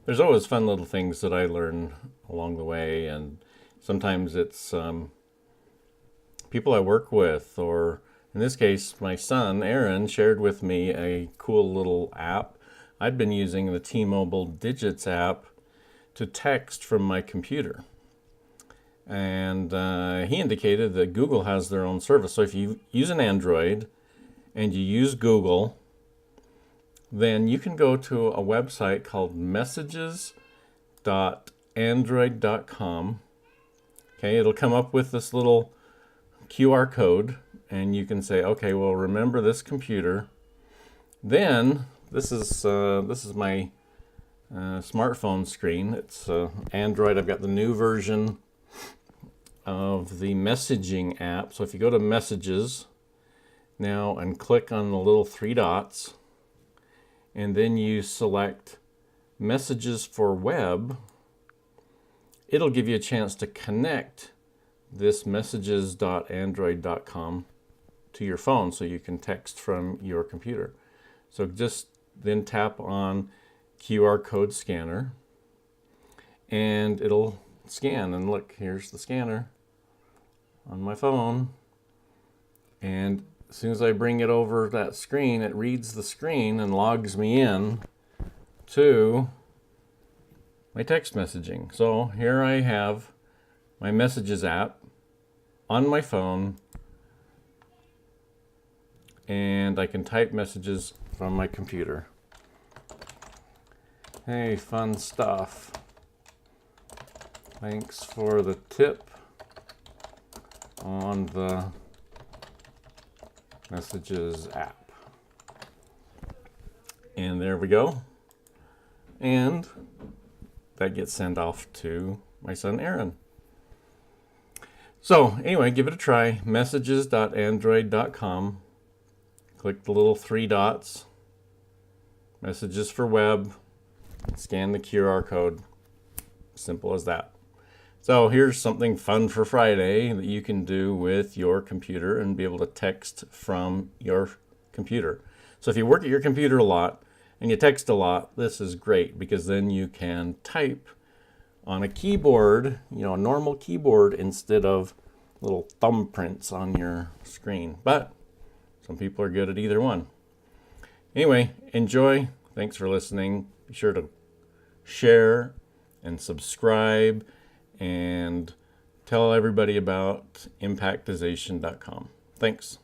there's always fun little things that I learn along the way, and sometimes it's people I work with, or in this case, my son Aaron shared with me a cool little app. I'd been using the T-Mobile Digits app to text from my computer. And he indicated that Google has their own service. So if you use an Android and you use Google, then you can go to a website called messages.android.com. Okay, it'll come up with this little QR code, and you can say, okay, well, remember this computer. Then this is my smartphone screen. It's Android. I've got the new version of the messaging app. So if you go to Messages now and click on the little three dots, and then you select Messages for Web, it'll give you a chance to connect this messages.android.com to your phone so you can text from your computer. So just then tap on QR code scanner and it'll scan. And look, here's the scanner on my phone. And as soon as I bring it over that screen, it reads the screen and logs me in to my text messaging. So here I have my Messages app on my phone, and I can type messages from my computer. Hey, fun stuff. Thanks for the tip on the Messages app. And there we go. And that gets sent off to my son Aaron. So anyway, give it a try. Messages.android.com. Click the little three dots. Messages for Web. Scan the QR code. Simple as that. So here's something fun for Friday that you can do with your computer and be able to text from your computer. So if you work at your computer a lot and you text a lot, this is great because then you can type on a keyboard, a normal keyboard, instead of little thumbprints on your screen. But some people are good at either one. Anyway, enjoy. Thanks for listening. Be sure to share and subscribe and tell everybody about impactization.com. Thanks.